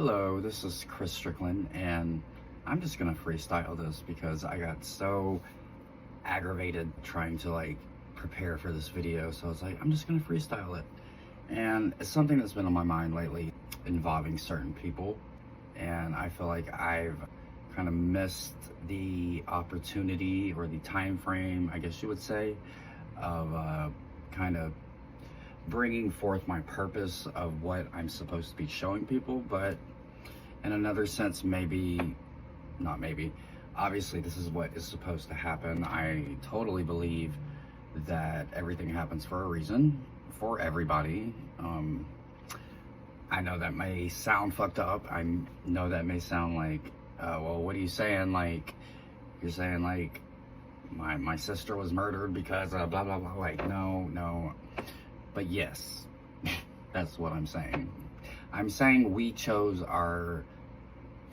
Hello, this is Chris Strickland, and I'm just gonna freestyle this because I got so aggravated trying to prepare for this video. So I was like, I'm just gonna freestyle it. And it's something that's been on my mind lately involving certain people. And I feel like I've kind of missed the opportunity or the time frame, I guess you would say, of kind of bringing forth my purpose of what I'm supposed to be showing people. But in another sense, not maybe, obviously this is what is supposed to happen. I totally believe that everything happens for a reason, for everybody. I know that may sound fucked up. I know that may sound like, well, what are you saying? Like, you're saying like, my sister was murdered because of blah, blah, blah. Like, no. But yes, that's what I'm saying. I'm saying we chose our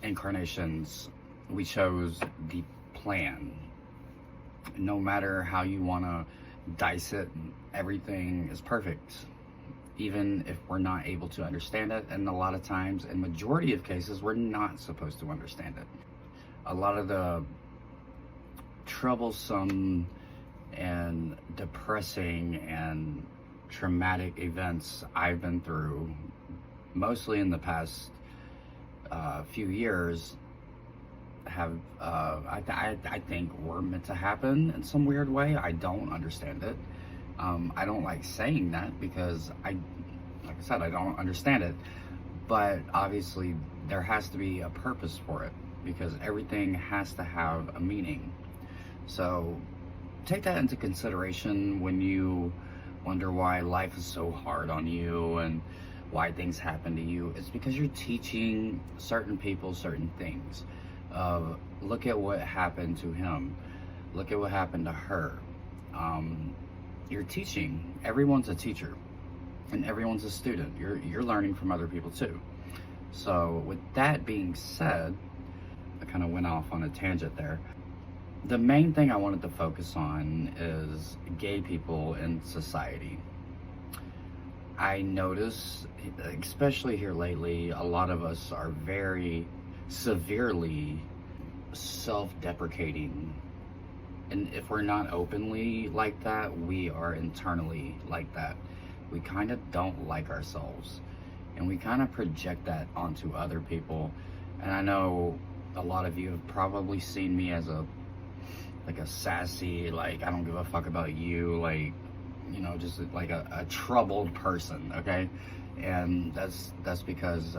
incarnations. We chose the plan. No matter how you want to dice it, everything is perfect. Even if we're not able to understand it, and a lot of times, in majority of cases, we're not supposed to understand it. A lot of the troublesome and depressing and traumatic events I've been through, mostly in the past few years, have I think were meant to happen in some weird way. I don't understand it. I don't like saying that because like I said, I don't understand it. But obviously there has to be a purpose for it, because everything has to have a meaning. So take that into consideration when you wonder why life is so hard on you and why things happen to you. It's because you're teaching certain people certain things. Look at what happened to him. Look at what happened to her. You're teaching. Everyone's a teacher, and everyone's a student. You're learning from other people too. So with that being said, I kind of went off on a tangent there. The main thing I wanted to focus on is gay people in society. I notice, especially here lately, a lot of us are very severely self-deprecating. And if we're not openly like that, we are internally like that. We kind of don't like ourselves, and we kind of project that onto other people. And I know a lot of you have probably seen me as a sassy, like, I don't give a fuck about you, like, you know, just like a troubled person, okay? And that's because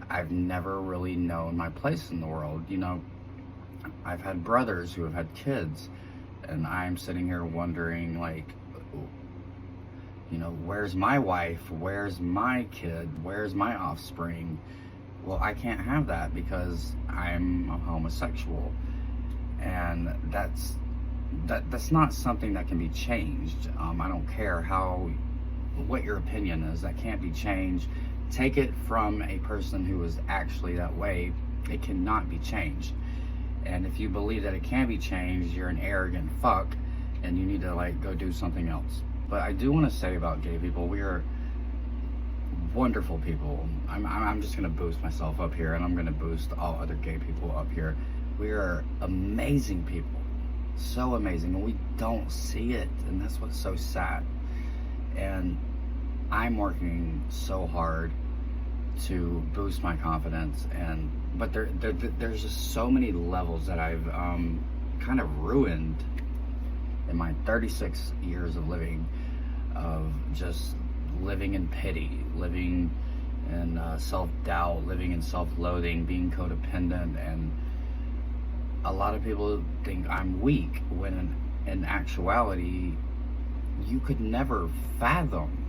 I've never really known my place in the world. You know, I've had brothers who have had kids, and I'm sitting here wondering, like, you know, where's my wife? Where's my kid? Where's my offspring? Well, I can't have that because I'm a homosexual. And that's not something that can be changed. I don't care what your opinion is. That can't be changed. Take it from a person who is actually that way. It cannot be changed. And if you believe that it can be changed, you're an arrogant fuck, and you need to go do something else. But I do want to say about gay people, we are wonderful people. I'm just gonna boost myself up here, and I'm gonna boost all other gay people up here. We are amazing people, so amazing, and we don't see it, and that's what's so sad. And I'm working so hard to boost my confidence, but there's just so many levels that I've kind of ruined in my 36 years of living, of just living in pity, living in self-doubt, living in self-loathing, being codependent. And a lot of people think I'm weak, when in actuality, you could never fathom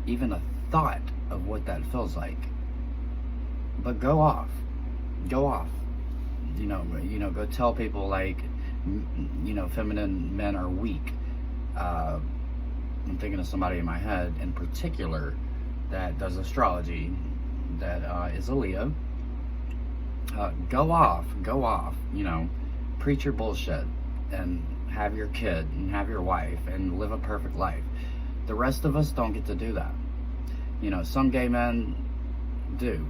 even a thought of what that feels like. But go off, you know, go tell people, like, you know, feminine men are weak. I'm thinking of somebody in my head in particular that does astrology, that is a Leo. Go off, you know, preach your bullshit, and have your kid, and have your wife, and live a perfect life. The rest of us don't get to do that. Some gay men do.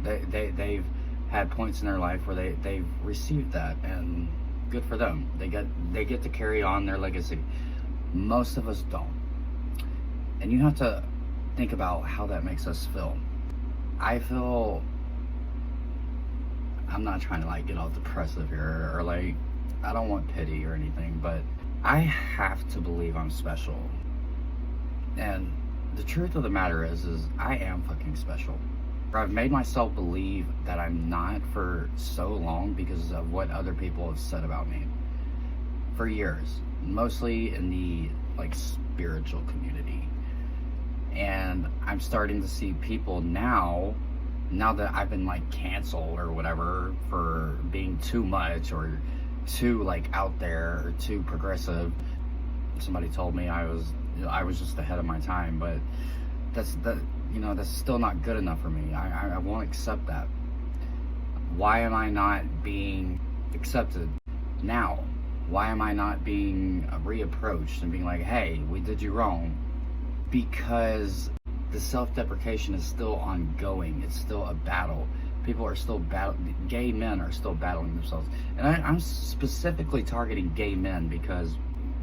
They've had points in their life where they've received that, and good for them. They get to carry on their legacy. Most of us don't. And you have to think about how that makes us feel. I'm not trying to like get all depressive here, or like, I don't want pity or anything, but I have to believe I'm special. And the truth of the matter is I am fucking special. I've made myself believe that I'm not for so long because of what other people have said about me. For years. Mostly in the like spiritual community. And I'm starting to see people now that I've been like canceled or whatever for being too much or too like out there or too progressive. Somebody told me I was just ahead of my time, but that's still not good enough for me. I won't accept that. Why am I not being accepted now? Why am I not being reapproached and being like, hey, we did you wrong? Because the self-deprecation is still ongoing. It's still a battle. People are still gay men are still battling themselves. And I'm specifically targeting gay men because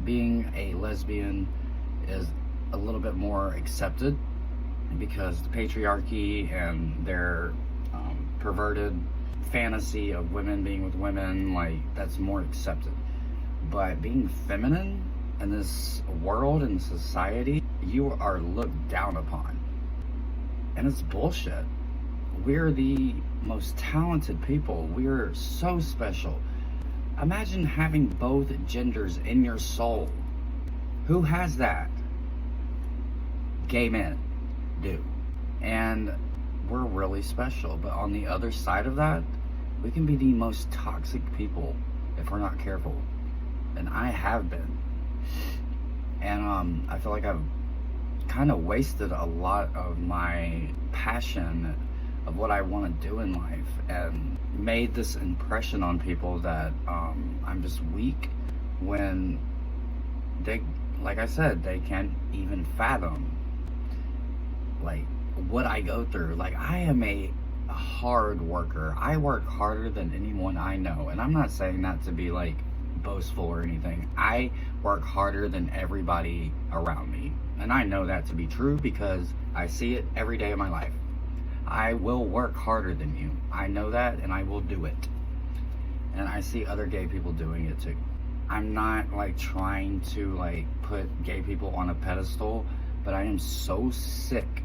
being a lesbian is a little bit more accepted, because the patriarchy and their perverted fantasy of women being with women, like, that's more accepted. But being feminine in this world and society, you are looked down upon. And it's bullshit. We're the most talented people. We're so special. Imagine having both genders in your soul. Who has that? Gay men do. And we're really special. But on the other side of that, we can be the most toxic people if we're not careful. And I have been. And I feel like I've kind of wasted a lot of my passion of what I want to do in life, and made this impression on people that I'm just weak, when they, like I said, they can't even fathom like what I go through. Like, I am a hard worker. I work harder than anyone I know, and I'm not saying that to be like boastful or anything. I work harder than everybody around me, and I know that to be true because I see it every day of my life. I will work harder than you. I know that, and I will do it. And I see other gay people doing it too. I'm not like trying to like put gay people on a pedestal, but I am so sick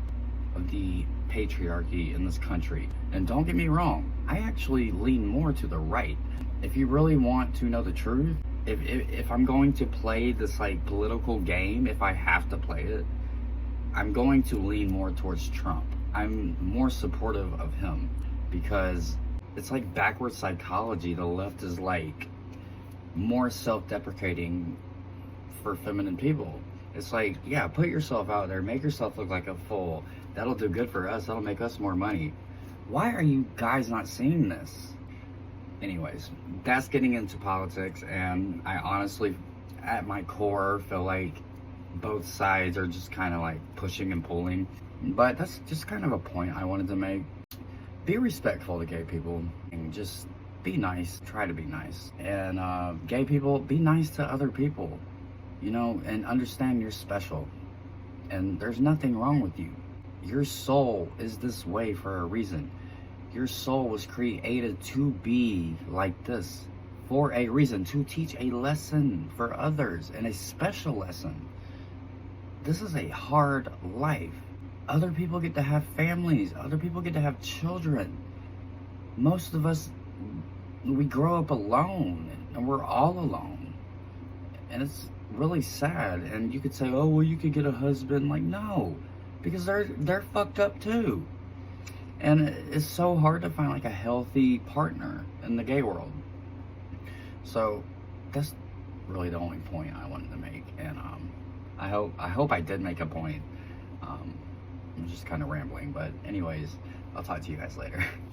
of the patriarchy in this country. And don't get me wrong, I actually lean more to the right. If you really want to know the truth, if I'm going to play this like political game, if I have to play it, I'm going to lean more towards Trump. I'm more supportive of him because it's like backwards psychology. The left is like more self-deprecating for feminine people. It's like, yeah, put yourself out there, make yourself look like a fool. That'll do good for us. That'll make us more money. Why are you guys not seeing this? Anyways, that's getting into politics, and I honestly, at my core, feel like both sides are just kind of like pushing and pulling. But that's just kind of a point I wanted to make. Be respectful to gay people, and just be nice. Try to be nice. And gay people, be nice to other people, and understand you're special. And there's nothing wrong with you. Your soul is this way for a reason. Your soul was created to be like this for a reason, to teach a lesson for others, and a special lesson. This is a hard life. Other people get to have families. Other people get to have children. Most of us, we grow up alone, and we're all alone. And it's really sad. And you could say, oh, well, you could get a husband. Like, no, because they're fucked up too. And it's so hard to find like a healthy partner in the gay world. So that's really the only point I wanted to make. And I hope I did make a point. I'm just kind of rambling, but anyways, I'll talk to you guys later.